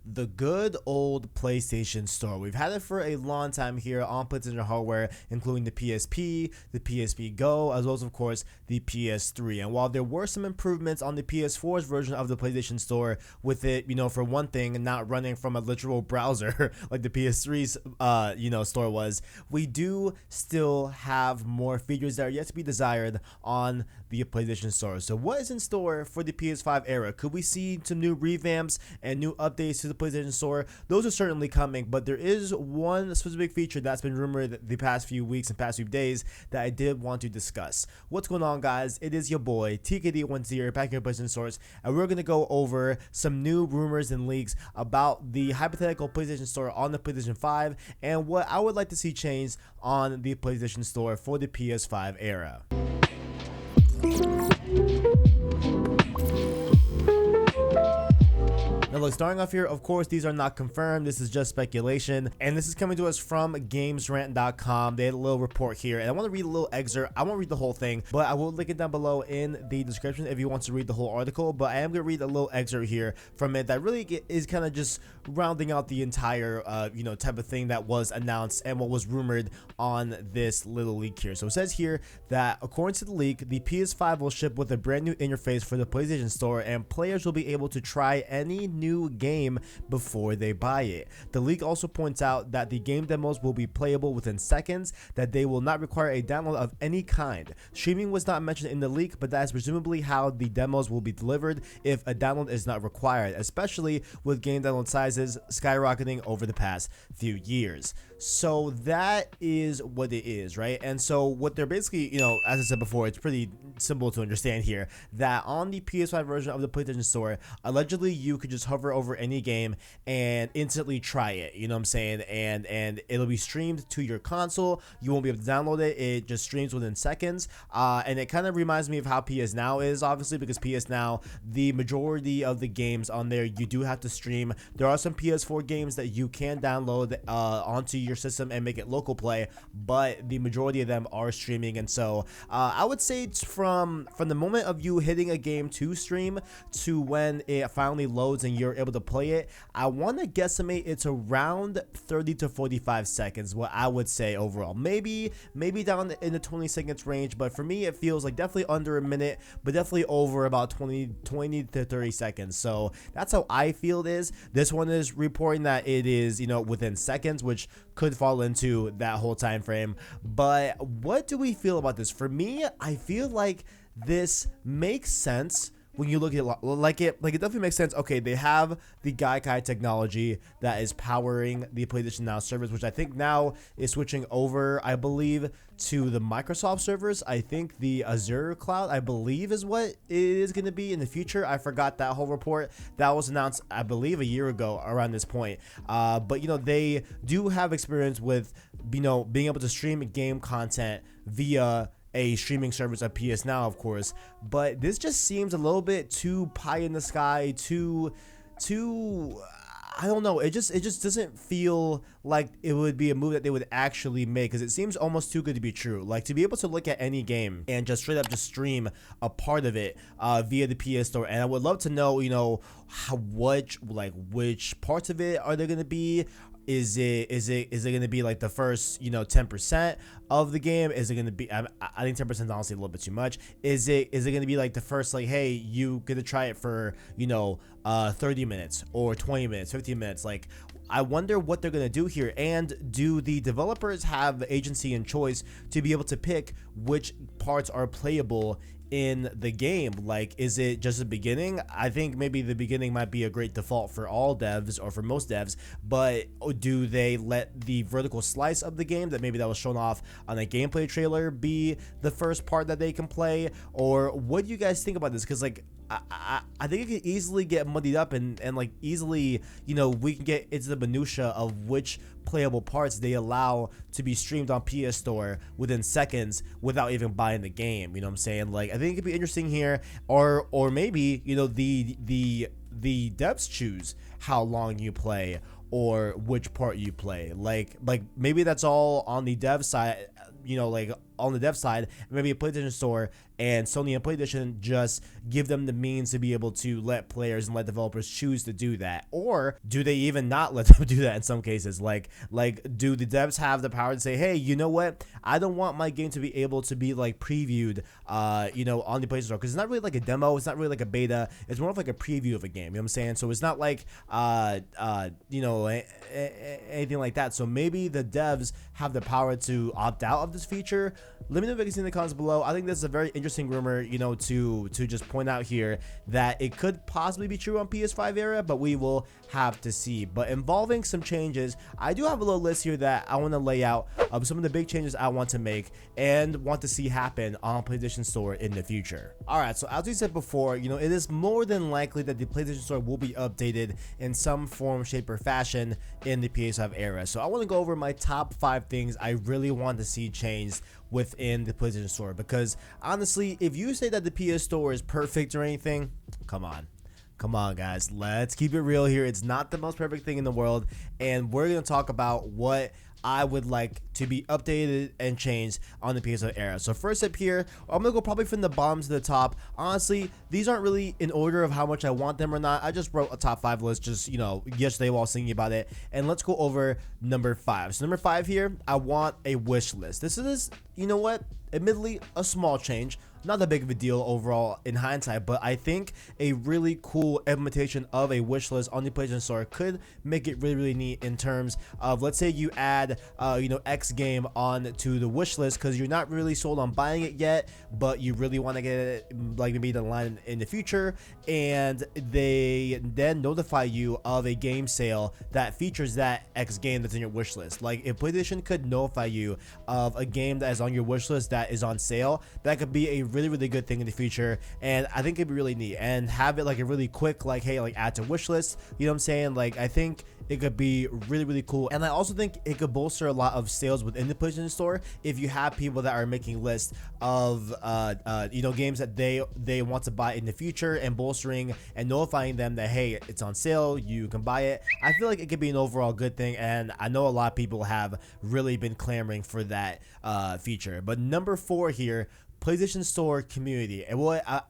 the good old PlayStation Store. We've had it for a long time here on PlayStation hardware, including the PSP, the PSP Go, as well as, of course, the PS3. And while there were some improvements on the PS4's version of the PlayStation Store, with it, for one thing, not running from a literal browser like the PS3's, store was, we do still have more features that are yet to be desired on the PlayStation Store. So what is in store for the PS5 era? Could we see some new revamps and new updates to the PlayStation Store? Those are certainly coming, but there is one specific feature that's been rumored the past few weeks and past few days that I did want to discuss. What's going on, guys? It is your boy TKD10 here, back here at PlayStation Source, and we're going to go over some new rumors and leaks about the hypothetical PlayStation Store on the PlayStation 5 and what I would like to see changed on the PlayStation Store for the PS5 era. Now look, starting off here, of course, these are not confirmed. This is just speculation, and this is coming to us from GamesRant.com. They had a little report here, and I want to read a little excerpt. I won't read the whole thing, but I will link it down below in the description if you want to read the whole article. But I am going to read a little excerpt here from it that really is kind of just rounding out the entire, type of thing that was announced and what was rumored on this little leak here. So it says here that according to the leak, the PS5 will ship with a brand new interface for the PlayStation Store, and players will be able to try any new game before they buy it. The leak also points out that the game demos will be playable within seconds, that they will not require a download of any kind. Streaming was not mentioned in the leak, but that is presumably how the demos will be delivered if a download is not required, especially with game download sizes skyrocketing over the past few years. So that is what it is, right? And so what they're basically, as I said before, it's pretty simple to understand here, that on the PS5 version of the PlayStation Store, allegedly you could just hover over any game and instantly try it, you know what I'm saying? And it'll be streamed to your console. You won't be able to download it. It just streams within seconds. And it kind of reminds me of how PS Now is, obviously, because PS Now, the majority of the games on there, you do have to stream. There are some PS4 games that you can download onto your system and make it local play, but the majority of them are streaming. And so I would say it's from the moment of you hitting a game to stream to when it finally loads and you're able to play it, I want to guesstimate it's around 30 to 45 seconds, what I would say overall. Maybe down in the 20 seconds range, but for me it feels like definitely under a minute, but definitely over about 20 to 30 seconds. So that's how I feel it is. This one is reporting that it is within seconds, which could fall into that whole time frame. But what do we feel about this? For me, I feel like this makes sense when you look at it, like it definitely makes sense. Okay, they have the Gaikai technology that is powering the PlayStation Now servers, which I think now is switching over, I believe, to the Microsoft servers. I think the Azure cloud, I believe, is what it is going to be in the future. I forgot that whole report. That was announced, I believe, a year ago around this point. But they do have experience with being able to stream game content via a streaming service at PS Now, of course, but this just seems a little bit too pie in the sky, too I don't know, it just doesn't feel like it would be a move that they would actually make, because it seems almost too good to be true. Like, to be able to look at any game and just straight up just stream a part of it via the PS Store. And I would love to know, which parts of it are they going to be? Is it going to be like the first 10% of the game? Is it going to be, I think 10% is honestly a little bit too much. Is it going to be like the first, like, hey, you get to try it for 30 minutes or 20 minutes, 15 minutes? Like, I wonder what they're going to do here. And do the developers have the agency and choice to be able to pick which parts are playable in the game? Like, is it just the beginning? I think maybe the beginning might be a great default for all devs, or for most devs, but do they let the vertical slice of the game that maybe that was shown off on a gameplay trailer be the first part that they can play? Or what do you guys think about this? Because like, I think it could easily get muddied up, and like easily, we can get into the minutia of which playable parts they allow to be streamed on PS Store within seconds without even buying the game. You know what I'm saying? Like, I think it could be interesting here, or maybe the devs choose how long you play or which part you play. Like maybe that's all on the dev side, like on the dev side, maybe a PlayStation Store and Sony and PlayStation just give them the means to be able to let players and let developers choose to do that. Or do they even not let them do that in some cases? Like do the devs have the power to say, hey, you know what, I don't want my game to be able to be like previewed on the PlayStation Store, because it's not really like a demo, it's not really like a beta, it's more of like a preview of a game, you know what I'm saying? So it's not like anything like that. So maybe the devs have the power to opt out of this feature. Let me know if you can see in the comments below. I think this is a very interesting rumor, to just point out here that it could possibly be true on PS5 era, but we will have to see. But involving some changes, I do have a little list here that I want to lay out of some of the big changes I want to make and want to see happen on PlayStation Store in the future. Alright, so as we said before, it is more than likely that the PlayStation Store will be updated in some form, shape, or fashion in the PS5 era. So I want to go over my top 5 things I really want to see changed within the PlayStation Store, because honestly, if you say that the PS Store is perfect or anything, come on guys, let's keep it real here. It's not the most perfect thing in the world, and we're going to talk about what I would like to be updated and changed on the PS5 era. So first up here, I'm gonna go probably from the bottom to the top. Honestly, these aren't really in order of how much I want them or not. I just wrote a top 5 list just yesterday while thinking about it, and let's go over number 5. So number 5 here, I want a wish list. This is, admittedly a small change, not that big of a deal overall in hindsight, but I think a really cool implementation of a wish list on the PlayStation Store could make it really, really neat in terms of, let's say you add X game on to the wish list because you're not really sold on buying it yet, but you really want to get it like maybe down the line in the future, and they then notify you of a game sale that features that X game that's in your wish list. Like if PlayStation could notify you of a game that is on your wish list that is on sale, that could be a really, really good thing in the future, and I think it'd be really neat, and have it like a really quick add to wish list, you know what I'm saying? Like I think it could be really, really cool, and I also think it could bolster a lot of sales within the PlayStation Store if you have people that are making lists of games that they want to buy in the future, and bolstering and notifying them that, hey, it's on sale, you can buy it. I feel like it could be an overall good thing, and I know a lot of people have really been clamoring for that feature. But number 4 here, PlayStation Store community, and what I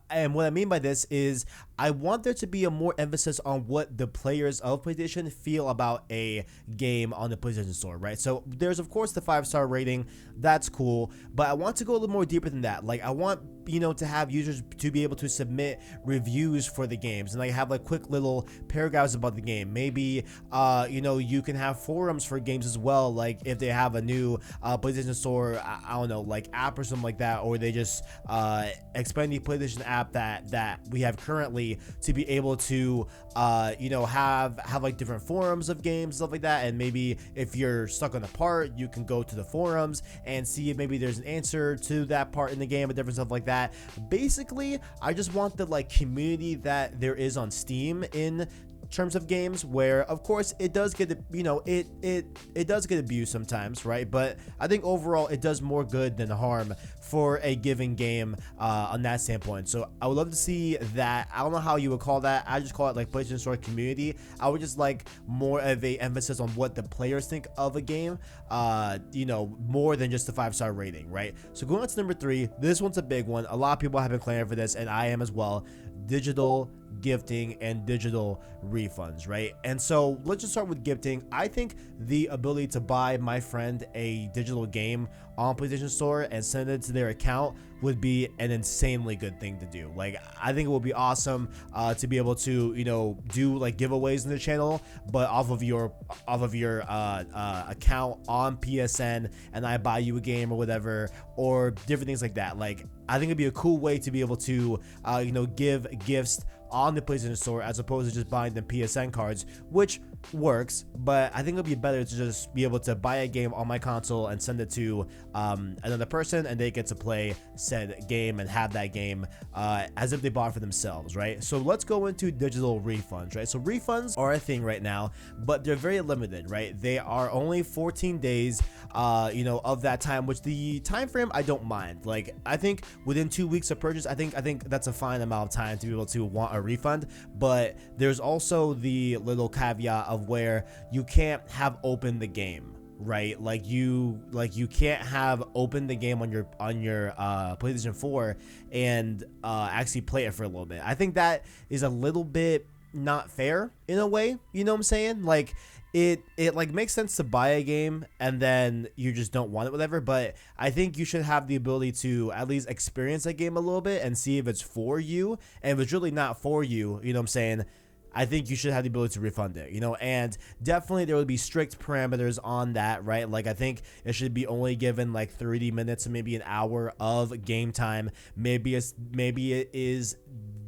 mean by this is I want there to be a more emphasis on what the players of PlayStation feel about a game on the PlayStation Store, right? So there's of course the 5-star rating, that's cool, but I want to go a little more deeper than that. Like I want to have users to be able to submit reviews for the games, and have like quick little paragraphs about the game. Maybe you can have forums for games as well, like if they have a new PlayStation Store, I don't know, like app or something like that, or they just expand the PlayStation app that we have currently to be able to have like different forums of games, stuff like that. And maybe if you're stuck on a part, you can go to the forums and see if maybe there's an answer to that part in the game, and different stuff like that. Basically, I just want the community that there is on Steam in terms of games, where of course it does get it does get abused sometimes, right? But I think overall it does more good than harm for a given game on that standpoint. So I would love to see that. I don't know how you would call that. I just call it like PlayStation Store community. I would just like more of a emphasis on what the players think of a game, more than just the 5-star rating, right? So going on to number 3, this one's a big one. A lot of people have been clamoring for this, and I am as well. Digital gifting and digital refunds, right? And so let's just start with gifting. I think the ability to buy my friend a digital game on PlayStation Store and send it to their account would be an insanely good thing to do. Like I think it would be awesome to be able to do like giveaways in the channel, but off of your account on PSN, and I buy you a game or whatever, or different things like that. Like I think it'd be a cool way to be able to give gifts on the PlayStation Store as opposed to just buying the PSN cards, which works, but I think it'll be better to just be able to buy a game on my console and send it to another person, and they get to play said game and have that game as if they bought it for themselves, right? So let's go into digital refunds, right? So refunds are a thing right now, but they're very limited, right? They are only 14 days of that time, which the time frame I don't mind. Like I think within 2 weeks of purchase, I think that's a fine amount of time to be able to want a refund. But there's also the little caveat of where you can't have opened the game, right? Like you can't have opened the game on your PlayStation 4 and actually play it for a little bit. I think that is a little bit not fair in a way, you know what I'm saying? Like it like makes sense to buy a game and then you just don't want it, whatever, but I think you should have the ability to at least experience that game a little bit and see if it's for you. And if it's really not for you, you know what I'm saying, I think you should have the ability to refund it, you know, and definitely there would be strict parameters on that, right? Like I think it should be only given like 30 minutes to maybe an hour of game time. Maybe it is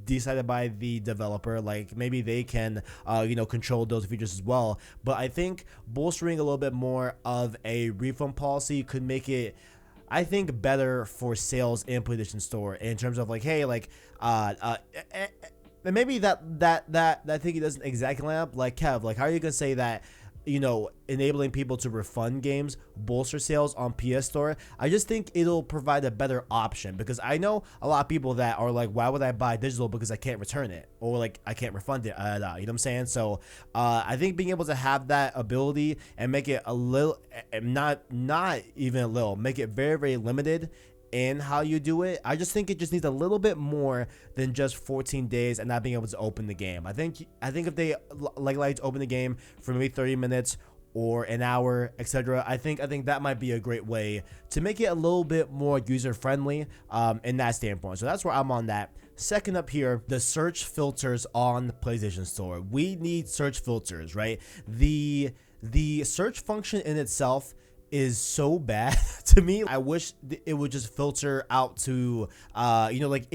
decided by the developer, like maybe they can control those features as well. But I think bolstering a little bit more of a refund policy could make it, I think, better for sales in PlayStation Store in terms of like, hey, like and maybe that thing doesn't exactly line up. Like Kev, like how are you gonna say that, you know, enabling people to refund games bolster sales on PS Store? I just think it'll provide a better option, because I know a lot of people that are like, why would I buy digital because I can't return it, or like I can't refund it, you know what I'm saying? So I think being able to have that ability and make it a little, not even a little, make it very, very limited in how you do it. I just think it just needs a little bit more than just 14 days and not being able to open the game. I think if they like to open the game for maybe 30 minutes or an hour, etc., I think that might be a great way to make it a little bit more user friendly in that standpoint. So that's where I'm on that. Second up here, the search filters on the PlayStation Store. We need search filters, right? The search function in itself is so bad to me. I wish it would just filter out to like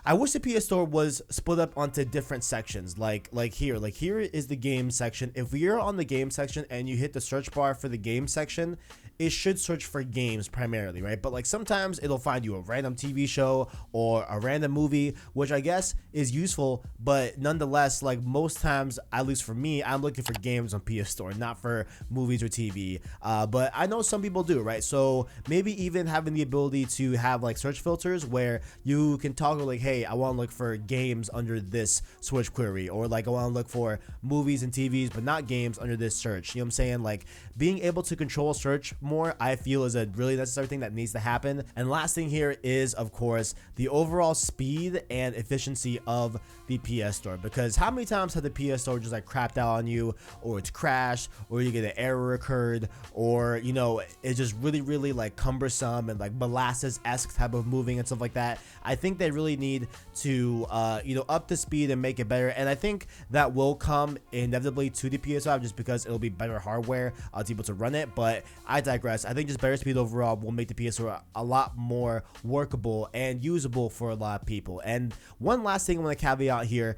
I wish the PS Store was split up onto different sections. Like here is the game section. If you're on the game section and you hit the search bar for the game section, it should search for games primarily, right? But like sometimes it'll find you a random TV show or a random movie, which I guess is useful, but nonetheless, like most times, at least for me, I'm looking for games on PS Store, not for movies or TV. But I know some people do, right? So maybe even having the ability to have like search filters where you can toggle like, hey, I want to look for games under this Switch query, or like I want to look for movies and TVs but not games under this search. You know what I'm saying? Like being able to control search more, I feel, is a really necessary thing that needs to happen. And last thing here is, of course, the overall speed and efficiency of the PS Store, because how many times have the PS Store just like crapped out on you, or it's crashed, or you get an error occurred, or you know, it's just really, really like cumbersome and like molasses-esque type of moving and stuff like that. I think they really need to up the speed and make it better, and I think that will come inevitably to the PS5 just because it'll be better hardware to be able to run it. But I digress. I think just better speed overall will make the PS4 a lot more workable and usable for a lot of people. And one last thing I want to caveat here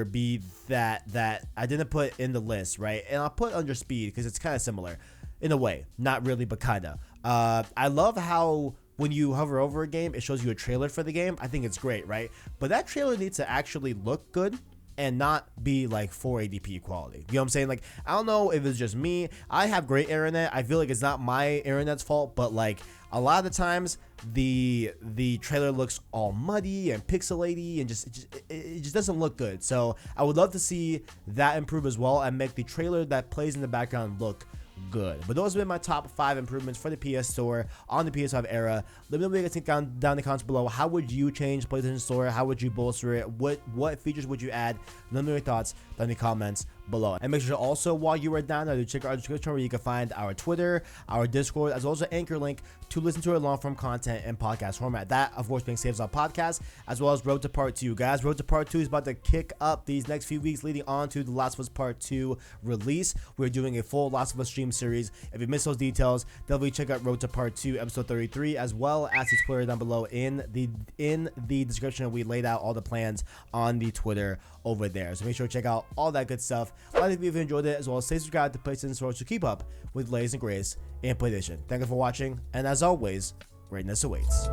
be that I didn't put in the list, right? And I'll put under speed because it's kind of similar in a way, not really, but kind of. I love how when you hover over a game, it shows you a trailer for the game. I think it's great, right? But that trailer needs to actually look good and not be like 480p quality. You know what I'm saying? Like, I don't know if it's just me. I have great internet. I feel like it's not my internet's fault, but like a lot of the times the trailer looks all muddy and pixelated and it just doesn't look good. So I would love to see that improve as well and make the trailer that plays in the background look good. But those have been my top 5 improvements for the PS Store on the PS5 era. Let me know what you guys think down in the comments below. How would you change PlayStation Store? How would you bolster it? What features would you add? Let me know your thoughts down in the comments below. And make sure also, while you are down there, to check out our description where you can find our Twitter, our Discord, as well as an Anchor link to listen to our long-form content in podcast format. That, of course, being Saves Our Podcast, as well as Road to Part 2. Guys, Road to Part 2 is about to kick up these next few weeks leading on to The Last of Us Part 2 release. We're doing a full Last of Us stream series. If you missed those details, definitely check out Road to Part 2, episode 33, as well as the Twitter down below in the description. We laid out all the plans on the Twitter over there. So make sure to check out all that good stuff. Like if you've enjoyed it, as well as stay subscribed to PlayStation Store to keep up with the latest and greatest in PlayStation. Thank you for watching, and as always, greatness awaits.